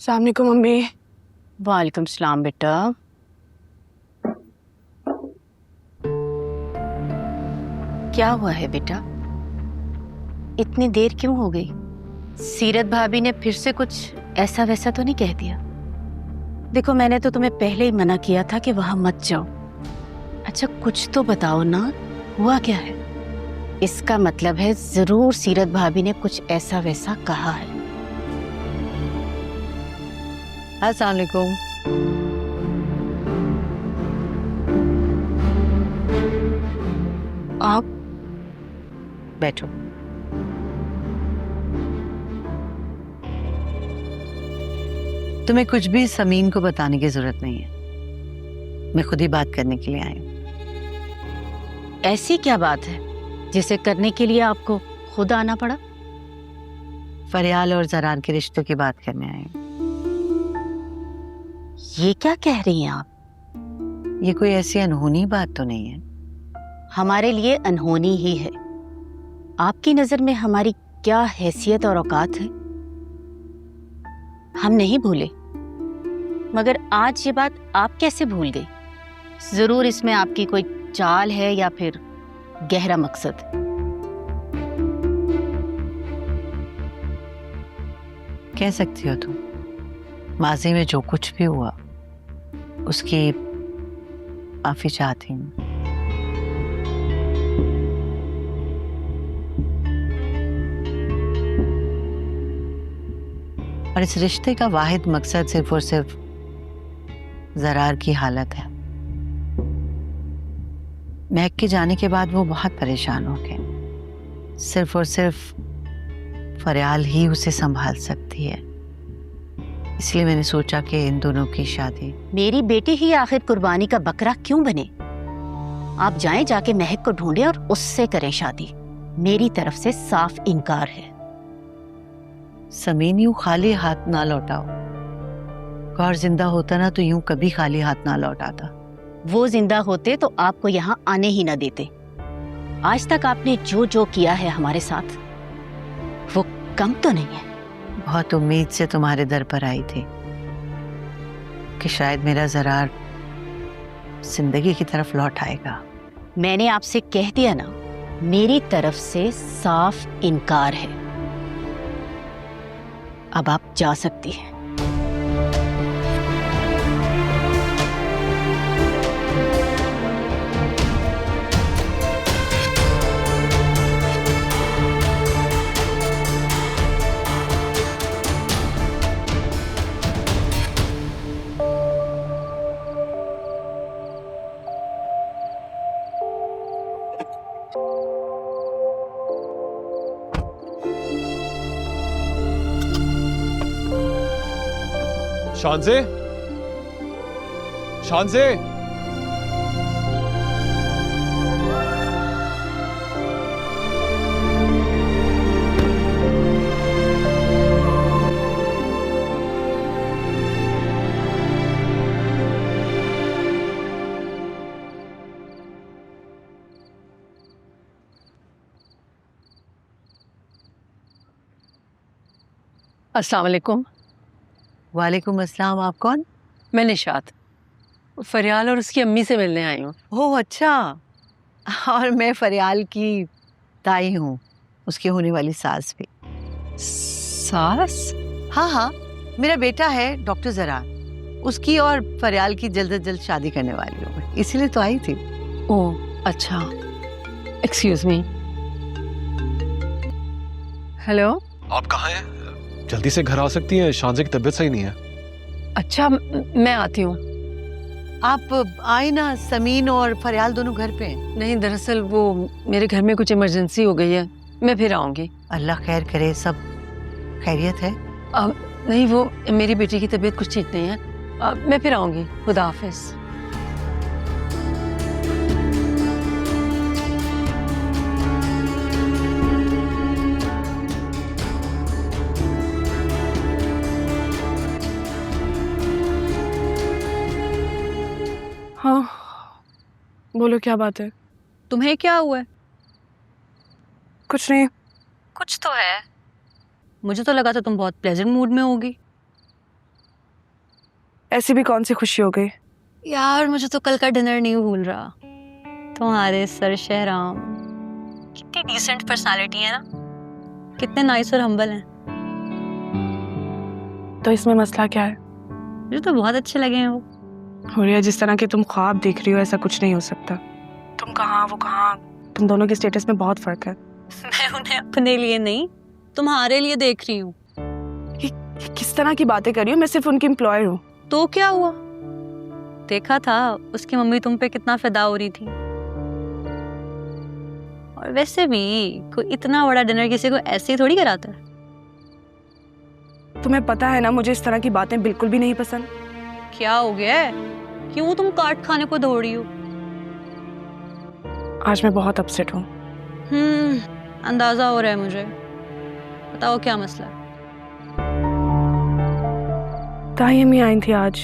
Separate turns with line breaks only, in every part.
अस्सलामुअलैकुम मम्मी।
वालेकुम सलाम बेटा। क्या हुआ है बेटा, इतनी देर क्यों हो गई? सीरत भाभी ने फिर से कुछ ऐसा वैसा तो नहीं कह दिया? देखो मैंने तो तुम्हें पहले ही मना किया था कि वहां मत जाओ। अच्छा कुछ तो बताओ ना, हुआ क्या है? इसका मतलब है जरूर सीरत भाभी ने कुछ ऐसा वैसा कहा है।
अस्सलाम वालेकुम।
आप
बैठो। तुम्हें कुछ भी समीन को बताने की जरूरत नहीं है, मैं खुद ही बात करने के लिए आई हूँ।
ऐसी क्या बात है जिसे करने के लिए आपको खुद आना पड़ा?
फरियाल और जरार के रिश्तों की बात करने आई हूँ।
ये क्या कह रही हैं आप?
ये कोई ऐसी अनहोनी बात तो नहीं है?
हमारे लिए अनहोनी ही है। आपकी नजर में हमारी क्या हैसियत और औकात है, हम नहीं भूले, मगर आज ये बात आप कैसे भूल गई? जरूर इसमें आपकी कोई चाल है या फिर गहरा मकसद।
कह सकती हो तुम, माजी में जो कुछ भी हुआ उसकी माफी चाहती हूँ। और इस रिश्ते का वाहिद मकसद सिर्फ और सिर्फ जरार की हालत है। महक के जाने के बाद वो बहुत परेशान हो गए। सिर्फ और सिर्फ फरियाल ही उसे संभाल सकती है, इसलिए मैंने सोचा कि इन दोनों की शादी।
मेरी बेटी ही आखिर कुर्बानी का बकरा क्यों बने? आप जाएं, जाके महक को ढूंढें और उससे करें शादी। मेरी तरफ से साफ इनकार है।
समीन यूं खाली हाथ ना लौटाओ। गौर जिंदा होता ना तो यूं कभी खाली हाथ ना लौटाता।
वो जिंदा होते तो आपको यहाँ आने ही न देते। आज तक आपने जो जो किया है हमारे साथ, वो कम तो नहीं है?
बहुत उम्मीद से तुम्हारे दर पर आई थी कि शायद मेरा जरार जिंदगी की तरफ लौट आएगा।
मैंने आपसे कह दिया ना, मेरी तरफ से साफ इनकार है। अब आप जा सकती हैं।
शानज़े, शानज़े,
अस्सलाम वालेकुम।
वालेकुम अस्सलाम। आप कौन?
मैं निशात, फरियाल और उसकी अम्मी से मिलने आई हूँ।
ओह अच्छा, और मैं फरियाल की ताई हूँ, उसकी होने वाली सास भी।
सास?
हाँ हाँ, मेरा बेटा है डॉक्टर जरार, उसकी और फरियाल की जल्द से जल्द शादी करने वाली हूँ, इसीलिए तो आई थी।
ओह अच्छा, एक्सक्यूज मी। हेलो।
आप कहाँ हैं? जल्दी से घर आ सकती हैं, शानज़े की तबीयत सही नहीं है।
अच्छा मैं आती हूँ।
आप आए ना, समीन और फरियाल दोनों घर पे हैं।
नहीं दरअसल वो मेरे घर में कुछ इमरजेंसी हो गई है, मैं फिर आऊँगी।
अल्लाह खैर करे, सब खैरियत है?
नहीं वो मेरी बेटी की तबीयत कुछ ठीक नहीं है, मैं फिर आऊँगी। खुदा हाफिज।
हाँ बोलो, क्या बात है?
तुम्हें क्या हुआ है?
कुछ नहीं।
कुछ तो है। मुझे तो लगा था तुम बहुत प्लेजेंट मूड में होगी।
ऐसी भी कौन सी खुशी हो गई?
यार मुझे तो कल का डिनर नहीं भूल रहा। तुम्हारे सर शहराम कितनी डिसेंट पर्सनालिटी है ना, कितने नाइस और हम्बल हैं।
तो इसमें मसला क्या है?
मुझे तो बहुत अच्छे लगे हैं वो।
हुरिया, जिस तरह के तुम ख्वाब देख रही हो ऐसा कुछ नहीं हो सकता। तुम कहाँ वो कहाँ, तुम दोनों के स्टेटस में बहुत फर्क है।
मैं उन्हें अपने लिए नहीं तुम्हारे लिए देख रही हूँ।
ये किस तरह की बातें कर रही हो? मैं सिर्फ उनकी एम्प्लॉयर हूँ।
तो क्या हुआ, देखा था उसकी मम्मी तुम पे कितना फिदा हो रही थी। और वैसे भी कोई इतना बड़ा डिनर किसी को ऐसे ही थोड़ी कराता है।
तुम्हें पता है ना, मुझे इस तरह की बातें बिल्कुल भी नहीं पसंद।
क्या हो गया है, क्यों तुम काट खाने को दौड़ी हो?
आज मैं बहुत अपसेट हूँ।
अंदाजा हो रहा है मुझे। बताओ क्या मसला है?
ताई अम्मी आई थी आज।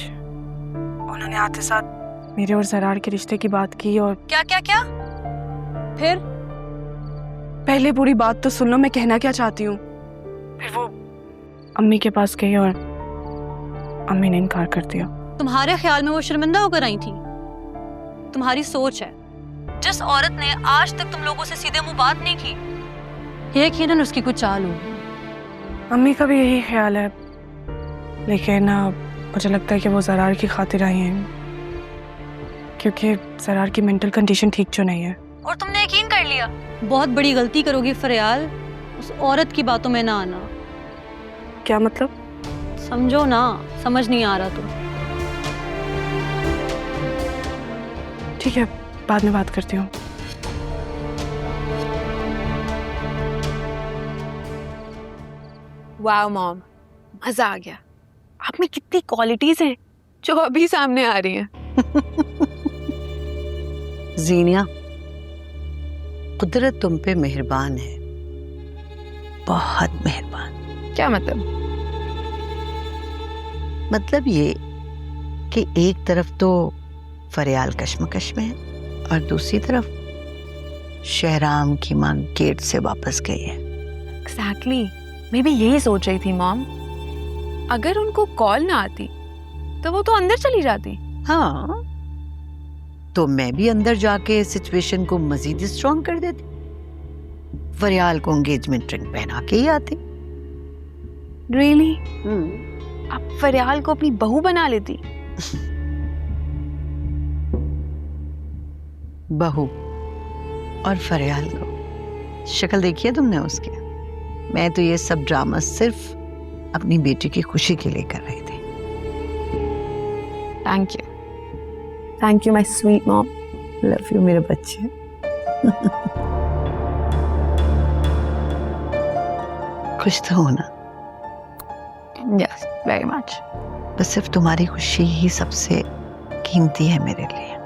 उन्होंने आते साथ मेरे और जरार के रिश्ते की बात की। और
क्या क्या क्या फिर?
पहले पूरी बात तो सुन लो, मैं कहना क्या चाहती हूँ। फिर वो अम्मी के पास गई और अम्मी ने इनकार कर दिया।
तुम्हारे ख्याल में वो शर्मिंदा होकर आई थी? तुम्हारी सोच है, जिस औरत ने आज तक तुम लोगों से सीधे मुंह बात नहीं की, यकीनन उसकी कुछ चाल होगी।
अम्मी का भी यही ख्याल है, लेकिन मुझे लगता है कि वो जरार की खातिर आई हैं, क्योंकि जरार की मेंटल कंडीशन ठीक जो नहीं है।
और तुमने यकीन कर लिया? बहुत बड़ी गलती करोगी फरियाल, उस औरत की बातों में ना आना।
क्या मतलब?
समझो ना, समझ नहीं आ रहा तो।
ठीक है, बाद में बात करती हूँ।
वाओ मॉम, मजा आ गया। आप में कितनी क्वालिटीज हैं जो अभी सामने आ रही हैं।
जीनिया, कुदरत तुम पे मेहरबान है, बहुत मेहरबान।
क्या मतलब?
मतलब ये कि एक तरफ तो फरियाल कश्मकश में है और दूसरी तरफ शहराम की मां गेट से वापस गई है।
एग्जैक्टली, मैं भी यही सोच रही थी मॉम। अगर उनको कॉल ना आती तो वो तो अंदर चली जाती।
हाँ, तो मैं भी अंदर जाके सिचुएशन को मजीद स्ट्रॉन्ग कर देती। फरियाल को एंगेजमेंट रिंग पहना के ही आती।
रियली? आप फरियाल को अपनी बहू बना लेती?
बहू और फरियाल को शक्ल देखी है तुमने उसकी? मैं तो ये सब ड्रामा सिर्फ अपनी बेटी की खुशी के लिए कर रही थी।
Thank you my sweet mom.
Love you मेरे बच्चे। खुश तो हो ना?
Yes, very much.
बस सिर्फ तुम्हारी खुशी ही सबसे कीमती है मेरे लिए।